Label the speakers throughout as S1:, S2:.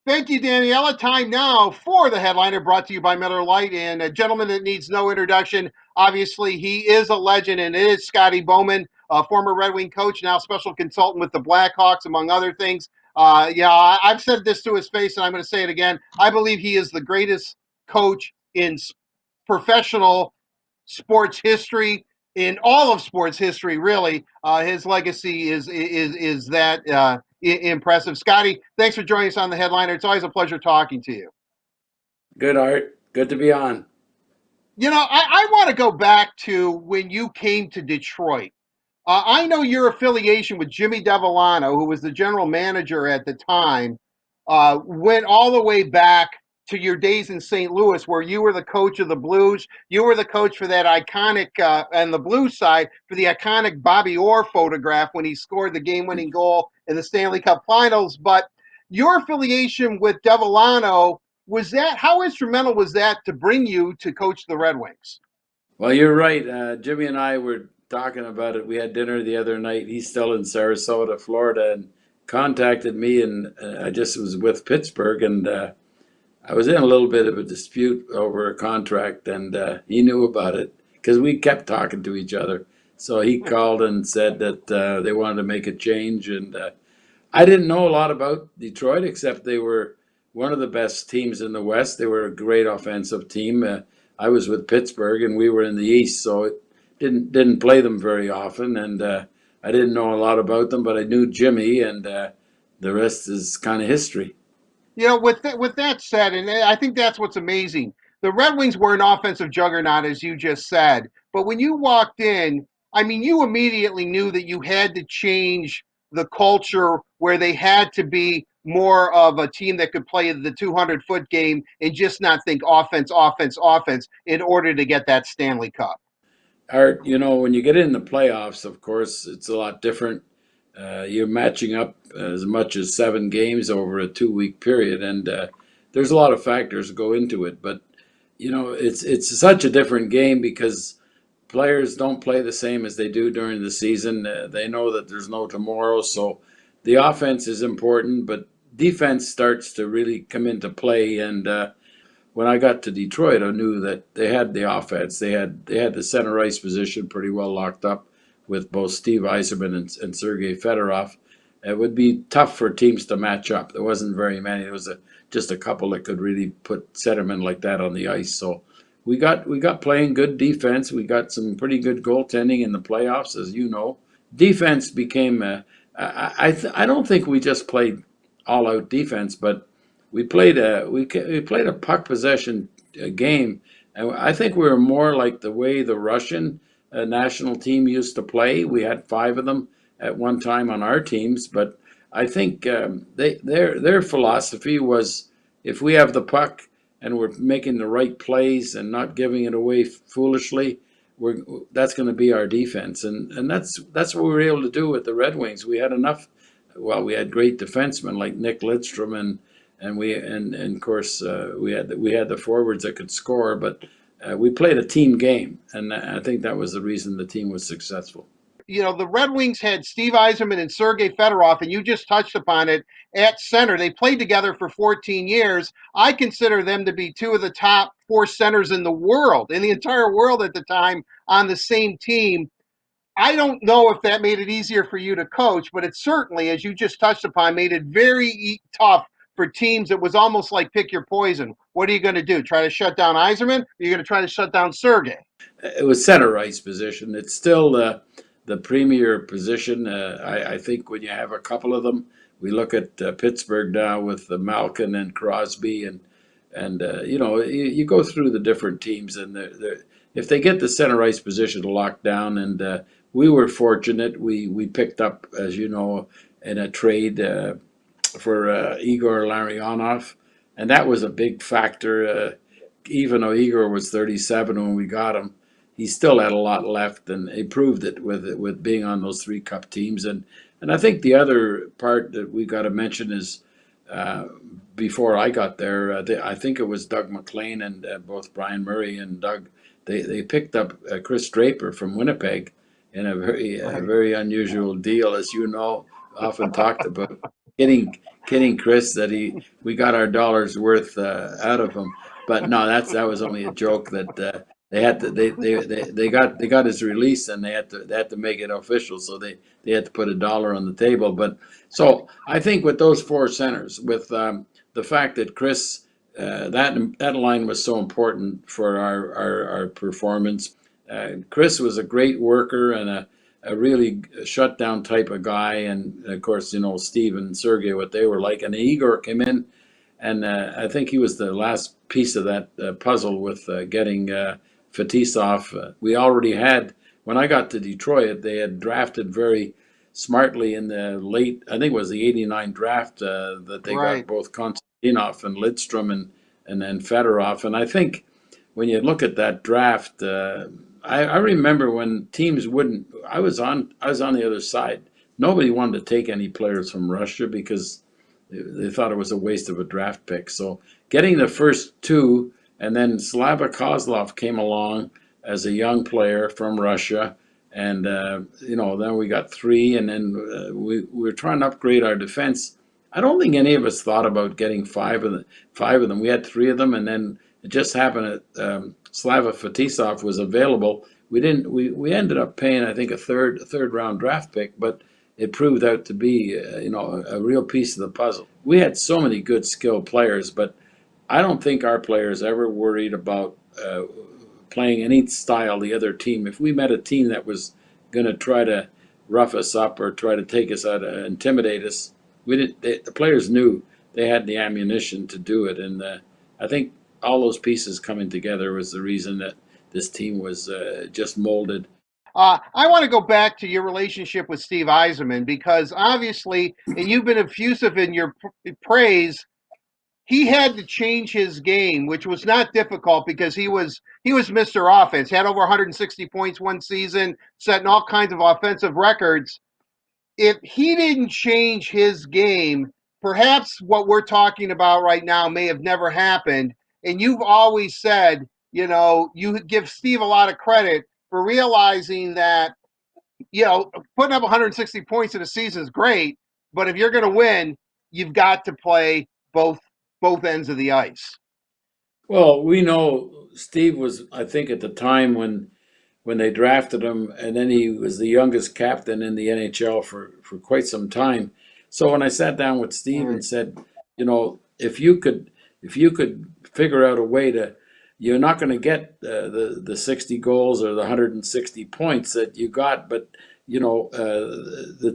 S1: Thank you, Daniella. Time now for the headliner brought to you by Miller Lite. And a gentleman that needs no introduction, obviously, he is a legend, and it is Scotty Bowman, a former Red Wing coach, now special consultant with the Blackhawks, among other things. I've said this to his face, and I'm going to say it again. I believe he is the greatest coach in professional sports history, in all of sports history, really. His legacy is that impressive. Scotty, thanks for joining us on the headliner. It's always a pleasure talking to you.
S2: Good, Art. Good to be on.
S1: I want to go back to when you came to Detroit. I know your affiliation with Jimmy Devellano, who was the general manager at the time, went all the way back to your days in St. Louis, where you were the coach of the Blues. You were the coach for that iconic, and the Blues side, for the iconic Bobby Orr photograph when he scored the game winning goal in the Stanley Cup finals. But your affiliation with Devellano, was that, how instrumental was that to bring you to coach the Red Wings?
S2: Well, you're right. Jimmy and I were talking about it. We had dinner the other night. He's still in Sarasota, Florida, and contacted me, and I just was with Pittsburgh, and I was in a little bit of a dispute over a contract, and he knew about it because we kept talking to each other. So he called and said that they wanted to make a change, and I didn't know a lot about Detroit except they were one of the best teams in the West. They were a great offensive team. I was with Pittsburgh and we were in the East, so it didn't play them very often, and I didn't know a lot about them, but I knew Jimmy, and the rest is kind of history.
S1: With that said, and I think that's what's amazing. The Red Wings were an offensive juggernaut, as you just said. But when you walked in, I mean, you immediately knew that you had to change the culture where they had to be more of a team that could play the 200-foot game and just not think offense, offense, offense in order to get that Stanley Cup.
S2: Art, when you get in the playoffs, of course, it's a lot different. You're matching up as much as 7 games over a 2-week period, and there's a lot of factors that go into it. But it's such a different game because players don't play the same as they do during the season. They know that there's no tomorrow, so the offense is important, but defense starts to really come into play. And when I got to Detroit, I knew that they had the offense. They had the center ice position pretty well locked up with both Steve Yzerman and Sergei Fedorov. It would be tough for teams to match up. There wasn't very many. There was just a couple that could really put centermen like that on the ice. So we got playing good defense. We got some pretty good goaltending in the playoffs, as you know. Defense became. I don't think we just played all out defense, but we played a puck possession game, and I think we were more like the way the Russian national team used to play. We had 5 of them at one time on our teams, but I think their philosophy was if we have the puck and we're making the right plays and not giving it away foolishly, we're that's going to be our defense, and that's what we were able to do with the Red Wings. We had enough. Well, we had great defensemen like Nick Lidstrom and of course we had the forwards that could score, but we played a team game, and I think that was the reason the team was successful.
S1: The Red Wings had Steve Yzerman and Sergei Fedorov, and you just touched upon it at center. They played together for 14 years. I consider them to be two of the top four centers in the world, in the entire world at the time, on the same team. I don't know if that made it easier for you to coach, but it certainly, as you just touched upon, made it very tough for teams. It was almost like pick your poison. What are you going to do? Try to shut down Yzerman? Or are you going to try to shut down Sergey?
S2: It was center ice position. It's still the premier position. I think when you have a couple of them, we look at Pittsburgh now with Malkin and Crosby, and you go through the different teams, and if they get the center ice position locked down, and we were fortunate, we picked up, as you know, in a trade for Igor Larionov, and that was a big factor. Even though Igor was 37 when we got him, he still had a lot left, and he proved it with being on those 3 cup teams. And I think the other part that we got to mention is uh, before I got there, I think it was Doug McLean and both Brian Murray and Doug. They picked up Chris Draper from Winnipeg in a very
S1: Right.
S2: very unusual deal, as you know, often talked about. kidding, kidding Chris that we got our dollars worth out of him. But no, that was only a joke that they had to they got his release and they had to make it official, so they had to put $1 on the table. But so I think with those four centers, with the fact that Chris that line was so important for our performance. Chris was a great worker and a really shutdown type of guy, and of course, Steve and Sergey, what they were like, and Igor came in, and I think he was the last piece of that puzzle with getting Fetisov. We already had when I got to Detroit, they had drafted very smartly in the late, I think it was the '89 draft that they got
S1: Right.
S2: both Konstantinov and Lidstrom and then Fedorov, and I think when you look at that draft. I remember when teams wouldn't. I was on the other side. Nobody wanted to take any players from Russia because they thought it was a waste of a draft pick. So getting the first two, and then Slava Kozlov came along as a young player from Russia, and then we got three, and then we were trying to upgrade our defense. I don't think any of us thought about getting five of them. We had three of them, and then it just happened that Slava Fetisov was available. We didn't. We ended up paying, I think, a third round draft pick, but it proved out to be a real piece of the puzzle. We had so many good skilled players, but I don't think our players ever worried about playing any style the other team. If we met a team that was going to try to rough us up or try to take us out, intimidate us, we didn't. The players knew they had the ammunition to do it, and I think all those pieces coming together was the reason that this team was just molded.
S1: I want to go back to your relationship with Steve Eiserman because obviously, and you've been effusive in your praise. He had to change his game, which was not difficult because he was Mr. Offense. Had over 160 points one season, setting all kinds of offensive records. If he didn't change his game, perhaps what we're talking about right now may have never happened. And you've always said, you give Steve a lot of credit for realizing that, putting up 160 points in a season is great, but if you're going to win, you've got to play both ends of the ice.
S2: Well, we know Steve was, I think, at the time when they drafted him, and then he was the youngest captain in the NHL for quite some time. So when I sat down with Steve
S1: Right.
S2: and said, if you could figure out a way to, you're not going to get the 60 goals or the 160 points that you got, but the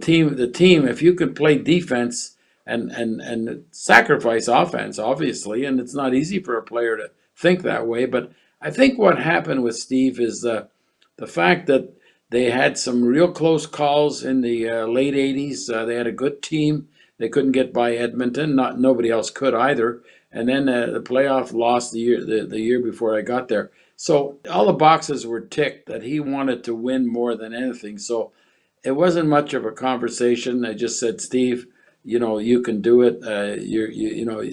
S2: team, if you could play defense and sacrifice offense, obviously, and it's not easy for a player to think that way, but I think what happened with Steve is the fact that they had some real close calls in the late '80s. They had a good team. They couldn't get by Edmonton. Not nobody else could either. And then the playoff loss the year before I got there. So all the boxes were ticked that he wanted to win more than anything. So it wasn't much of a conversation. I just said, Steve, you can do it.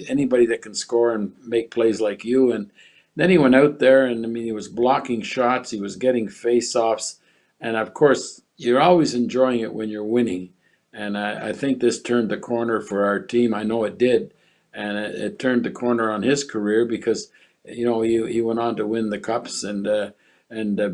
S2: Anybody that can score and make plays like you. And then he went out there, and I mean, he was blocking shots. He was getting face-offs, and of course, you're always enjoying it when you're winning. And I think this turned the corner for our team. I know it did, and it turned the corner on his career because he went on to win the cups and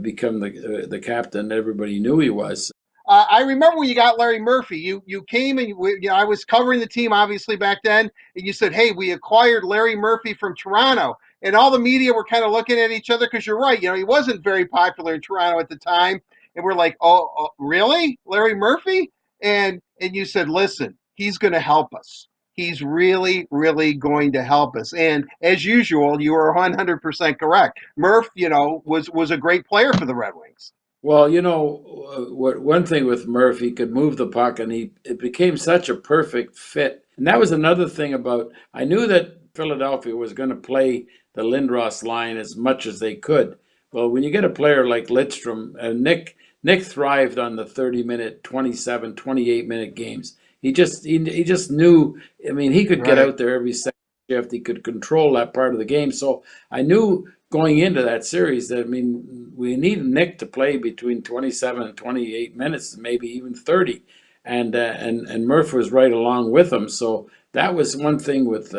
S2: become the captain everybody knew he was.
S1: I remember when you got Larry Murphy. You came and I was covering the team obviously back then, and you said, "Hey, we acquired Larry Murphy from Toronto," and all the media were kind of looking at each other because you're right. He wasn't very popular in Toronto at the time, and we're like, "Oh, really, Larry Murphy?" And you said, "Listen, he's going to help us. He's really, really going to help us." And as usual, you were 100% correct. Murph, was a great player for the Red Wings.
S2: Well, what one thing with Murphy, he could move the puck, and it became such a perfect fit. And that was another thing about. I knew that Philadelphia was going to play the Lindros line as much as they could. Well, when you get a player like Lidstrom, Nick thrived on the 30-minute, 27, 28-minute games. He just knew. I mean, he could get
S1: Right.
S2: out there every second shift. He could control that part of the game. So I knew going into that series that, I mean, we need Nick to play between 27 and 28 minutes, maybe even 30. and Murph was right along with him. So that was one thing with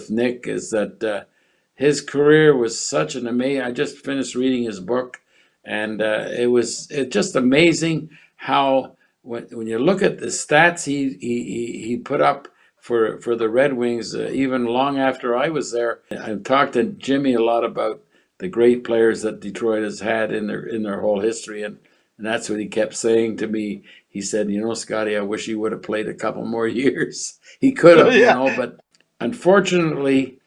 S2: Nick, is that his career was such an amazing. I just finished reading his book, and it's just amazing how when you look at the stats he put up for the Red Wings, even long after I was there. I've talked to Jimmy a lot about the great players that Detroit has had in their whole history, and that's what he kept saying to me. He said, "You know, Scotty, I wish he would have played a couple more years. He could have, you
S1: Yeah.
S2: know, but unfortunately,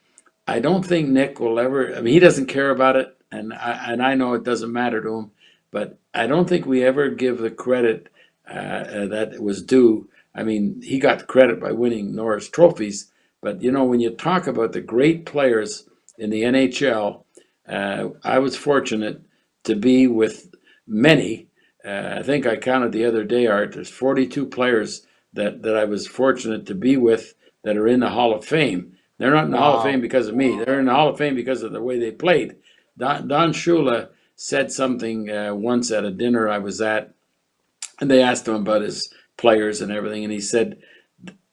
S2: I don't think Nick will ever. I mean, he doesn't care about it, and I know it doesn't matter to him. But I don't think we ever give the credit that it was due. I mean, he got credit by winning Norris trophies, but you know, when you talk about the great players in the NHL, I was fortunate to be with many. I think I counted the other day, Art. There's 42 players that I was fortunate to be with that are in the Hall of Fame. They're not in the Hall of Fame
S1: Wow.
S2: because of me. They're in the Hall of Fame because of the way they played. Don Shula said something once at a dinner I was at, and they asked him about his players and everything, and he said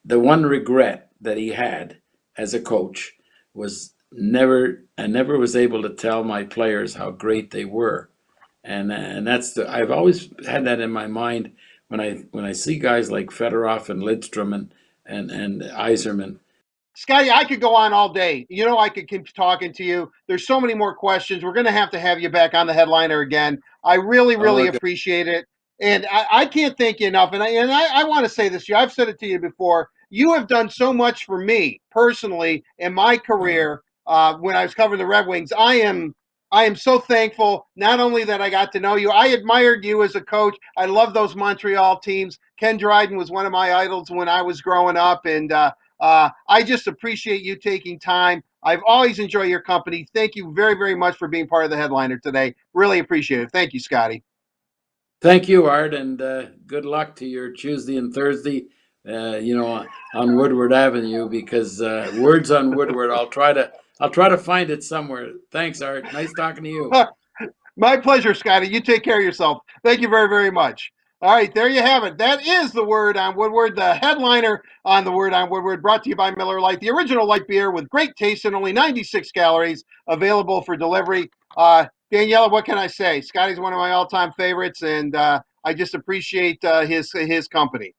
S2: the one regret that he had as a coach was I never was able to tell my players how great they were, and I've always had that in my mind when I see guys like Fedorov and Lidstrom and Iserman.
S1: Scotty, I could go on all day. You know, I could keep talking to you. There's so many more questions. We're going to have you back on the headliner again. I really, really
S2: Okay.
S1: appreciate it. And I can't thank you enough. And I want to say this to you. I've said it to you before. You have done so much for me personally in my career when I was covering the Red Wings. I am so thankful, not only that I got to know you, I admired you as a coach. I love those Montreal teams. Ken Dryden was one of my idols when I was growing up. And I just appreciate you taking time. I've always enjoyed your company. Thank you very, very much for being part of the headliner today. Really appreciate it. Thank you, Scotty.
S2: Thank you, Art, and good luck to your Tuesday and Thursday. On Woodward Avenue, because words on Woodward. I'll try to find it somewhere. Thanks, Art. Nice talking to you.
S1: My pleasure, Scotty. You take care of yourself. Thank you very, very much. All right, there you have it. That is the Word on Woodward, the headliner on the Word on Woodward, brought to you by Miller Lite, the original light beer with great taste and only 96 calories, available for delivery. Daniella, what can I say? Scotty's one of my all-time favorites, and I just appreciate his company.